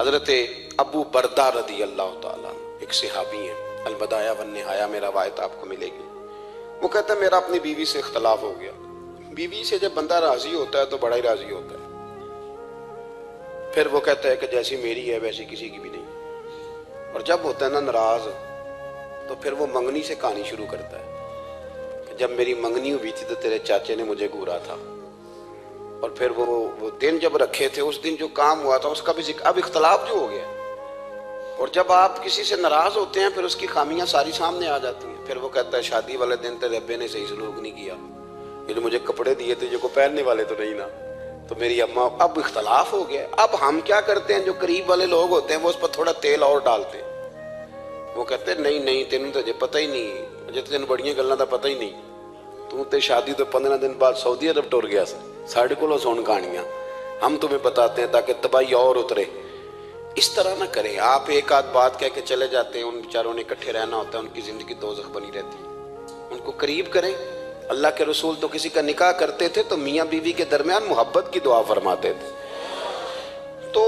हजरत अबू बरदा रदी अल्लाह ताला एक सहाबी हैं, अलबदाया वन निहाया में रवायत आपको मिलेगी। वो कहता है मेरा अपनी बीवी से इख्तलाफ हो गया। बीवी से जब बंदा राजी होता है तो बड़ा ही राजी होता है। फिर वो कहता है कि जैसी मेरी है वैसी किसी की भी नहीं। और जब होता है ना नाराज, तो फिर वो मंगनी से कहानी शुरू करता है कि जब मेरी मंगनी हुई थी तो तेरे चाचे ने मुझे घूरा था। और फिर वो दिन जब रखे थे, उस दिन जो काम हुआ था उसका भी अब इख्तलाफ जो हो गया। और जब आप किसी से नाराज होते हैं फिर उसकी खामियां सारी सामने आ जाती हैं। फिर वो कहता है शादी वाले दिन तेरे अब्बे ने सही सलूक नहीं किया, ये जो मुझे कपड़े दिए थे जो को पहनने वाले तो नहीं ना, तो मेरी अम्मा। अब इख्तलाफ हो गया। अब हम क्या करते हैं, जो करीब वाले लोग होते हैं वो उस पर थोड़ा तेल और डालते हैं। वो कहते हैं नहीं नहीं तेन तो पता ही नहीं, अजे तेन बड़िया गल्लां दा पता ही नहीं, तू तो शादी तो 15 दिन बाद सऊदी अरब टुर गया साढ़े को सुन कहानियां, हम तुम्हें बताते हैं ताकि तबाही और उतरे। इस तरह ना करें। आप एक आध बात कह के चले जाते हैं, उन बेचारों ने इकट्ठे रहना होता है, उनकी जिंदगी दोज़ख बनी रहती है। उनको करीब करें। अल्लाह के रसूल तो किसी का निकाह करते थे तो मियाँ बीवी के दरमियान मोहब्बत की दुआ फरमाते थे। तो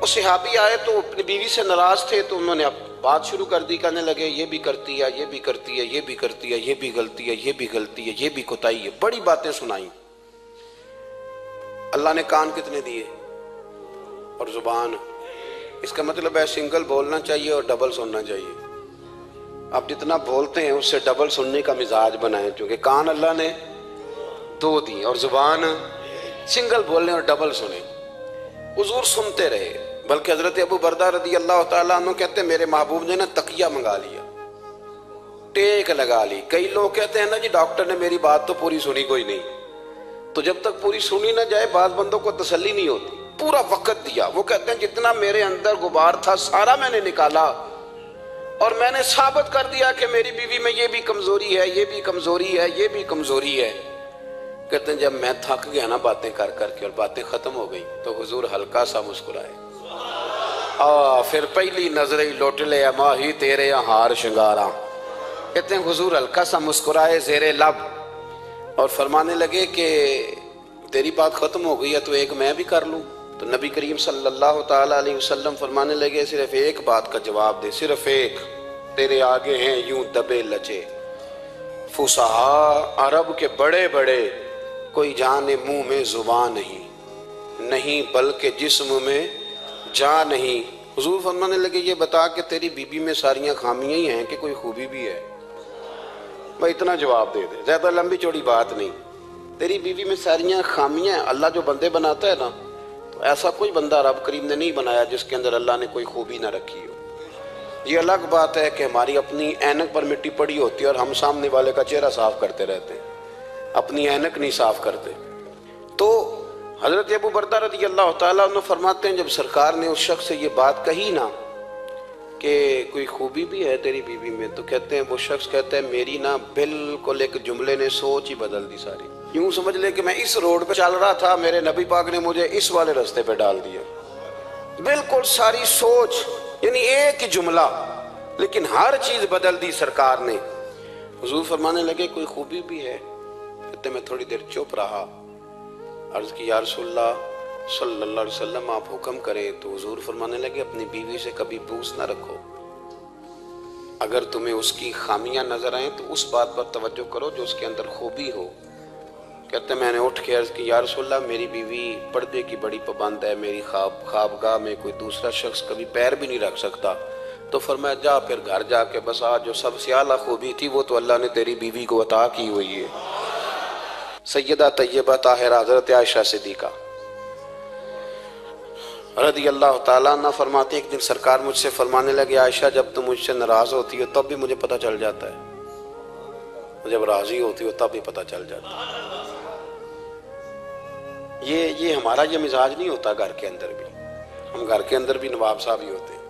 वो सहाबी आए तो अपनी बीवी से नाराज थे, तो उन्होंने अब बात शुरू कर दी। कहने लगे ये भी करती है, ये भी करती है, ये भी करती है, ये भी गलती है, ये भी गलती है, ये भी कोताही है। बड़ी बातें सुनाई। अल्लाह ने कान कितने दिए और जुबान। इसका मतलब है सिंगल बोलना चाहिए और डबल सुनना चाहिए। आप जितना बोलते हैं उससे डबल सुनने का मिजाज बनाएं, क्योंकि कान अल्लाह ने 2 दी और जुबान सिंगल बोलने और डबल सुने। हुजूर सुनते रहे। बल्कि हजरत अबू बरदा रदी अल्लाह ताला अन्हु कहते मेरे महबूब ने ना तकिया मंगा लिया, टेक लगा ली। कई लोग कहते हैं ना जी डॉक्टर ने मेरी बात तो पूरी सुनी, कोई नहीं। तो जब तक पूरी सुनी ना जाए बात बंदों को तसल्ली नहीं होती। पूरा वक्त दिया। वो कहते हैं जितना मेरे अंदर गुबार था सारा मैंने निकाला और मैंने साबित कर दिया कि मेरी बीवी में ये भी कमजोरी है, ये भी कमजोरी है, ये भी कमजोरी है। कहते हैं जब मैं थक गया ना बातें कर करके और बातें खत्म हो गई तो हुजूर हल्का सा मुस्कुराए। फिर पहली नजर ही लौट ले माही तेरे हार श्रृंगारा। कहते हैं हुजूर हल्का सा मुस्कुराए जेरे लब और फरमाने लगे कि तेरी बात खत्म हो गई है तो एक मैं भी कर लूं। तो नबी करीम सल्लल्लाहु ताला अलैहि वसल्लम फरमाने लगे सिर्फ एक बात का जवाब दे, सिर्फ एक। तेरे आगे हैं यूं दबे लचे फुसहा अरब के बड़े बड़े, कोई जाने मुंह में जुबान नहीं बल्कि जिस्म में जा नहीं। हुजूर फरमाने लगे ये बता कि तेरी बीबी में सारियां खामियां ही हैं कि कोई खूबी भी है। भाई इतना जवाब दे दे, ज्यादा लंबी चौड़ी बात नहीं। तेरी बीवी में सारियां खामियां हैं। अल्लाह जो बंदे बनाता है ना, तो ऐसा कोई बंदा रब करीम ने नहीं बनाया जिसके अंदर अल्लाह ने कोई खूबी ना रखी हो। ये अलग बात है कि हमारी अपनी ऐनक पर मिट्टी पड़ी होती है और हम सामने वाले का चेहरा साफ करते रहते हैं, अपनी ऐनक नहीं साफ करते। तो हजरत अबू बरदा रज़ी अल्लाह ताला अन्हु फरमाते हैं जब सरकार ने उस शख्स से ये बात कही ना कि कोई खूबी भी है तेरी बीवी में, तो कहते हैं वो शख्स कहता है मेरी ना बिल्कुल एक जुमले ने सोच ही बदल दी सारी। यूं समझ ले कि मैं इस रोड पे चल रहा था, मेरे नबी पाक ने मुझे इस वाले रास्ते पे डाल दिया। बिल्कुल सारी सोच, यानी एक ही जुमला, लेकिन हर चीज बदल दी सरकार ने। हुजूर फरमाने लगे कोई खूबी भी है? कहते मैं थोड़ी देर चुप रहा। अर्ज की या रसूलल्लाह सल्लल्लाहु अलैहि वसल्लम आप हुक्म करें। तो हुजूर फरमाने लगे अपनी बीवी से कभी बूस ना रखो। अगर तुम्हें उसकी खामियां नजर आए तो उस बात पर तवज्जो करो जो उसके अंदर खूबी हो। कहते मैंने उठ के अर्ज की या रसूलल्लाह मेरी बीवी पर्दे की बड़ी पाबंद है, मेरी ख्वाबगाह में कोई दूसरा शख्स कभी पैर भी नहीं रख सकता। तो फरमाया जा फिर घर जाके बस आज जो सबसे आला खूबी थी वो तो अल्लाह ने तेरी बीवी को अता की हुई है। सैयदा तैयबा ताहिरा हजरत आयशा सिद्दीका रज़ी अल्लाह ताला अन्हा फरमाती एक दिन सरकार मुझसे फरमाने लगे आयशा जब तुम मुझसे नाराज होती हो तब भी मुझे पता चल जाता है, जब राजी होती हो तब भी पता चल जाता है। ये हमारा ये मिजाज नहीं होता। घर के अंदर भी हम घर के अंदर भी नवाब साहब ही होते हैं,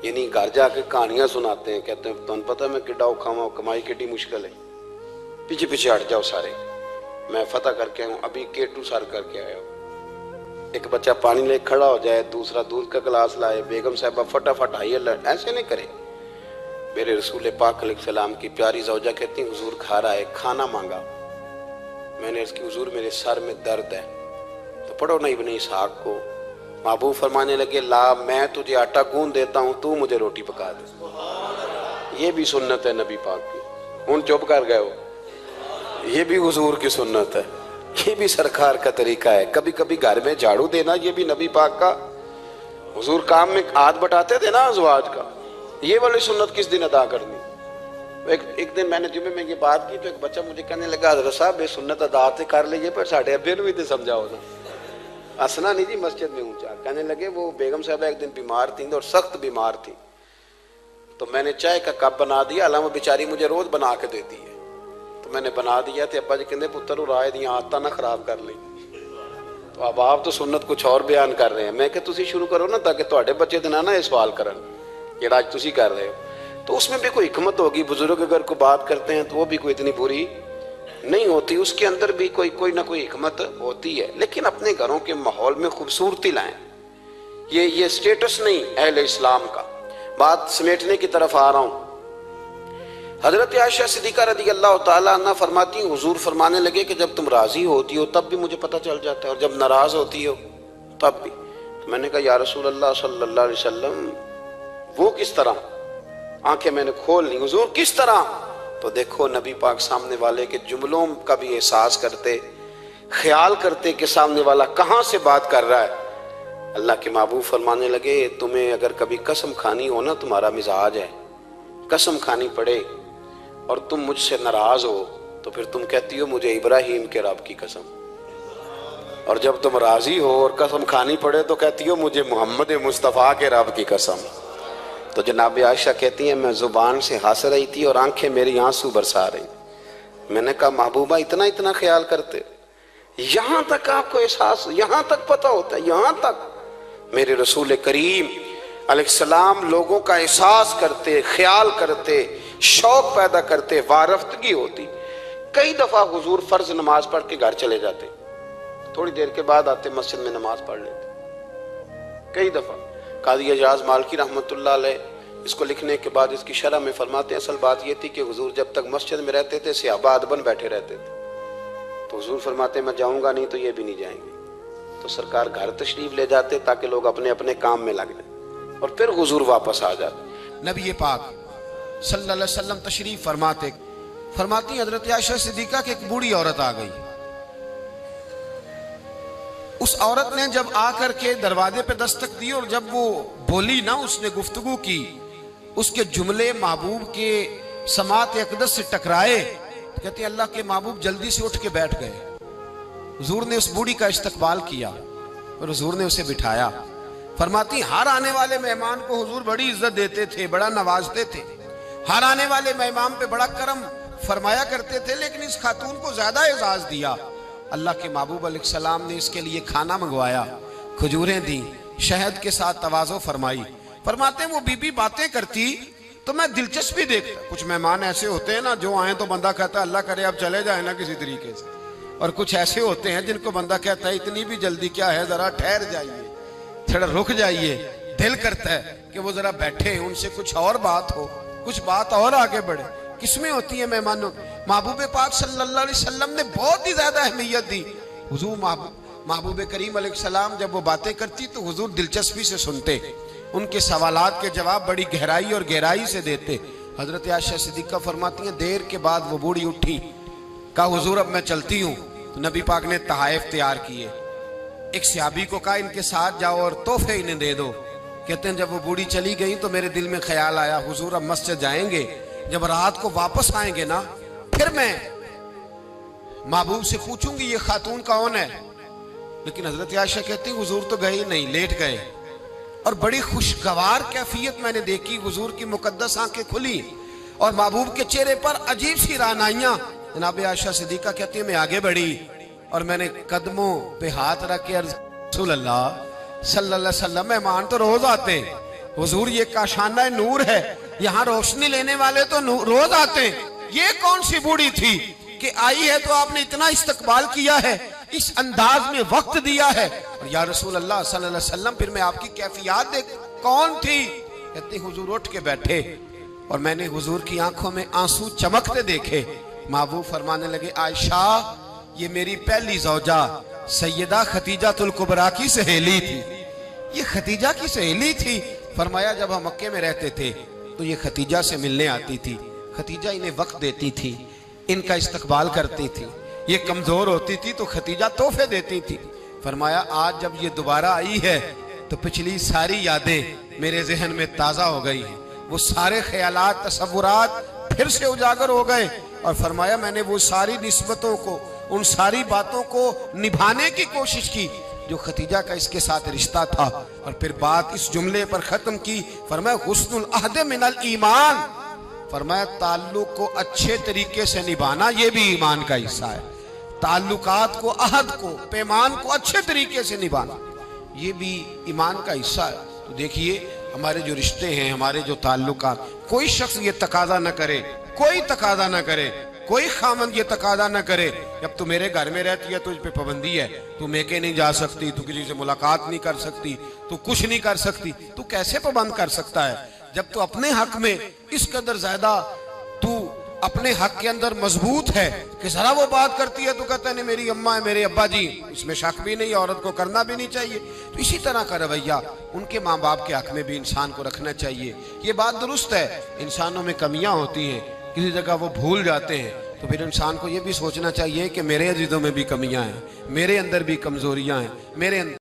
यानी घर जाके कहानियां सुनाते हैं। कहते हैं तुम पता मैं किड्डा औखा हुआ, कमाई किड्डी मुश्किल है, पीछे पीछे हट जाओ सारे, मैं फतह करके आया हूँ, अभी K2 सर करके आया हूँ। एक बच्चा पानी ले खड़ा हो जाए, दूसरा दूध का गिलास लाए, बेगम साहबा फटाफट आइए, ऐसे नहीं करे। मेरे रसूल पाक अलैहिस्सलाम की प्यारी ज़ौजा कहती हुजूर खा रहा है, खाना मांगा। मैंने इसकी हुजूर मेरे सर में दर्द है। तो पढ़ो ना इब्ने इसहाक को, महबूब फरमाने लगे, ला मैं तुझे आटा गूंद देता हूं, तू मुझे रोटी पका दे। ये भी सुन्नत है नबी पाक की। हुन चुप कर गए हो, ये भी हुजूर की सुन्नत है, ये भी सरकार का तरीका है। कभी कभी घर में झाड़ू देना, ये भी नबी पाक का। हुजूर काम में हाथ बटाते थे ना अज़वाज का, ये वाली सुन्नत किस दिन अदा करनी। एक दिन मैंने जुमे में ये बात की तो एक बच्चा मुझे कहने लगा, हज़रत साहब ये सुन्नत अदा तो कर लीजिए पर साढ़े अब्बे भी तो समझाओ ना। हंसना नहीं जी मस्जिद में ऊंचा। कहने लगे वो बेगम साहब एक दिन बीमार थी और सख्त बीमार थी, तो मैंने चाय का कप बना दिया, अल्लाह बेचारी मुझे रोज बना के देती है, तो मैंने बना दिया। तो अब्बा जी कहते पुत्र राय दी आदत ना खराब कर ली। तो अब आप तो सुन्नत कुछ और बयान कर रहे हैं। मैं कि तुसी शुरू करो ना, ताकि तुहाडे बच्चे तो ना ये सवाल करन जेड़ा आज तुसी कर रहे हो। तो उसमें भी कोई हिकमत होगी। बुजुर्ग अगर कोई बात करते हैं तो वो भी कोई इतनी बुरी नहीं होती, उसके अंदर भी कोई ना कोई हिकमत होती है। लेकिन अपने घरों के माहौल में खूबसूरती लाएं। ये स्टेटस नहीं अहले इस्लाम का। बात समेटने की तरफ आ रहा हूं। हजरत आयशा सिद्दीका रज़ी अल्लाह ताला अन्हा फरमाती, हुजूर फरमाने लगे कि जब तुम राजी होती हो तब भी मुझे पता चल जाता है, और जब नाराज होती हो तब भी। तो मैंने कहा या रसूल अल्लाह सल्लल्लाहु अलैहि वसल्लम वो किस तरह? आंखें मैंने खोल ली, हुजूर किस तरह? तो देखो नबी पाक सामने वाले के जुमलों का भी एहसास करते, ख्याल करते कि सामने वाला कहाँ से बात कर रहा है। अल्लाह के महबूब फरमाने लगे, तुम्हें अगर कभी कसम खानी हो ना, तुम्हारा मिजाज है, कसम खानी पड़े और तुम मुझसे नाराज हो तो फिर तुम कहती हो मुझे इब्राहिम के रब की कसम, और जब तुम राजी हो और कसम खानी पड़े तो कहती हो मुझे मोहम्मद मुस्तफ़ा के रब की कसम। तो जनाब आयशा कहती हैं मैं जुबान से हंस रही थी और आंखें मेरी आंसू बरसा रही। मैंने कहा महबूबा इतना ख्याल करते, यहां तक आपको एहसास, यहां तक पता होता है, यहां तक मेरे रसूल करीम अलैहिस्सलाम लोगों का एहसास करते, ख्याल करते, शौक पैदा करते, वारफ्तगी होती। कई दफा हुजूर फर्ज नमाज पढ़ के घर चले जाते, थोड़ी देर के बाद आते मस्जिद में नमाज पढ़ लेते। कई दफा कादी एजाज मालकी रहमतुल्लाह अलैह इसको लिखने के बाद इसकी शरह में फरमाते हैं, असल बात यह थी कि हुजूर जब तक मस्जिद में रहते थे सहाबा अदबन बैठे रहते थे, तो हुजूर फरमाते मैं जाऊंगा नहीं तो ये भी नहीं जाएंगे। तो सरकार घर तशरीफ ले जाते ताकि लोग अपने अपने काम में लग जाए और फिर हुजूर वापस आ जाते। नबी पाक सल्लल्लाहु अलैहि वसल्लम तशरीफ फरमाती हजरत आयशा सिद्दीका की एक बूढ़ी औरत आ गई। उस औरत ने जब आकर के दरवाजे पे दस्तक दी और जब वो बोली ना, उसने गुफ्तगू की, उसके जुमले महबूब के समात अक़दस से टकराए। तो कहते हैं अल्लाह के महबूब जल्दी से उठ के बैठ गए। हुजूर ने उस बूढ़ी का इस्तकबाल किया और हुजूर ने उसे बिठाया। फरमाती हर आने वाले मेहमान को हुजूर बड़ी इज्जत देते थे, बड़ा नवाजते थे, हर आने वाले मेहमान पे बड़ा करम फरमाया करते थे, लेकिन इस खातून को ज्यादा एजाज दिया। अल्लाह के महबूब अलैहिस्सलाम ने इसके लिए खाना मंगवाया, खजूरें दी, शहद के साथ तवाज़ो फरमाई। फरमाते वो बीबी बातें करती तो मैं दिलचस्पी देखता। कुछ मेहमान ऐसे होते हैं ना जो आए तो बंदा कहता है अल्लाह करे अब चले जाए ना किसी तरीके से, और कुछ ऐसे होते हैं जिनको बंदा कहता है इतनी भी जल्दी क्या है, जरा ठहर जाइए, थोड़ा रुक जाइए। दिल करता है कि वो जरा बैठे, उनसे कुछ और बात हो, कुछ बात और आगे बढ़े। किसमें होती है मेहमानों? महबूब पाक सल्लल्लाहु अलैहि वसल्लम ने बहुत ही ज्यादा अहमियत दी। हुजूर महबूब करीम अलैहिस्सलाम जब वो बातें करती तो हुजूर दिलचस्पी से सुनते, उनके सवालात के जवाब बड़ी गहराई और गहराई से देते। हजरत आयशा सिद्दीका फरमाती हैं देर के बाद वो बूढ़ी उठी, कहा हुजूर अब मैं चलती हूँ। तो नबी पाक ने तहाइफ तैयार किए। एक सहाबी को कहा इनके साथ जाओ और तोहफे इन्हें दे दो। कहते हैं जब वो बूढ़ी चली गई तो मेरे दिल में ख्याल आया हुजूर अब मस्जिद जाएंगे, जब रात को वापस आएंगे ना फिर मैं महबूब से पूछूंगी ये खातून कौन है। लेकिन हजरत आयशा कहती हुजूर तो गए नहीं, लेट गए, और बड़ी खुशगवार कैफियत मैंने देखी। हुजूर की मुकद्दस आंखें खुली और महबूब के चेहरे पर अजीब सी रानाइयां। जनाब आयशा सिद्दीका कहती है मैं आगे बढ़ी और मैंने कदमों पे हाथ रख के अर्ज़ रसूल अल्लाह सल्लल्लाहु अलैहि वसल्लम मेहमान तो रोज आते हैं, हुजूर ये काशाना नूर है, यहाँ रोशनी लेने वाले तो रोज आते हैं, ये कौन सी बूढ़ी थी कि आई है तो आपने इतना इस्तकबाल किया है, इस अंदाज में वक्त दिया है। और या रसूल अल्लाह सल्लल्लाहु अलैहि वसल्लम फिर मैं आपकी कैफियत देख कौन थी? कहते हुजूर उठ के बैठे और मैंने हुजूर की आंखों में आंसू चमकते देखे। महबूब फरमाने लगे आयशा ये मेरी पहली ज़ौजा सैयदा खतीजातुल कुबरा की सहेली थी। ये खतीजा की सहेली थी। फरमाया जब हम मक्के में रहते थे तो ये खतीजा से मिलने आती थी, खतीजा इन्हें वक्त देती थी, इनका इस्तकबाल करती थी। ये कमजोर होती थी तो खतीजा तोहफे देती थी। फरमाया आज जब ये दोबारा आई है तो पिछली सारी यादें मेरे जहन में ताज़ा हो गई हैं, वो सारे ख्यालात तसव्वुरात फिर से उजागर हो गए। और फरमाया मैंने वो सारी निस्बतों को, उन सारी बातों को निभाने की कोशिश की जो खतीजा का इसके साथ रिश्ता था। और फिर बात इस जुमले पर खत्म की, फरमाया हुस्नुल अहद मिनल ईमान, फरमाया ताल्लुक को अच्छे तरीके से निभाना ये भी ईमान का हिस्सा है। ताल्लुकात को, अहद को, पैमान को अच्छे तरीके से निभाना ये भी ईमान का हिस्सा है। तो देखिए हमारे जो रिश्ते हैं, हमारे जो ताल्लुकात, कोई शख्स ये तकाजा न करे, कोई तकाजा न करे, कोई खामन ये तकाजा न करे जब तू मेरे घर में रहती है तो इस पे पाबंदी है, तू मेके नहीं जा सकती, तू किसी से मुलाकात नहीं कर सकती, तू कुछ नहीं कर सकती। तू कैसे पाबंद कर सकता है जब तू अपने हक में इस कदर ज्यादा तू अपने हक के अंदर मजबूत है कि जरा वो बात करती है तो कहता है मेरी अम्मा है, मेरे अब्बा जी, इसमें शक भी नहीं, औरत को करना भी नहीं चाहिए। तो इसी तरह का रवैया उनके माँ बाप के हक में भी इंसान को रखना चाहिए। ये बात दुरुस्त है, इंसानों में कमियां होती हैं, किसी जगह वो भूल जाते हैं, तो फिर इंसान को ये भी सोचना चाहिए कि मेरे अजीजों में भी कमियां हैं, मेरे अंदर भी कमजोरियां हैं, मेरे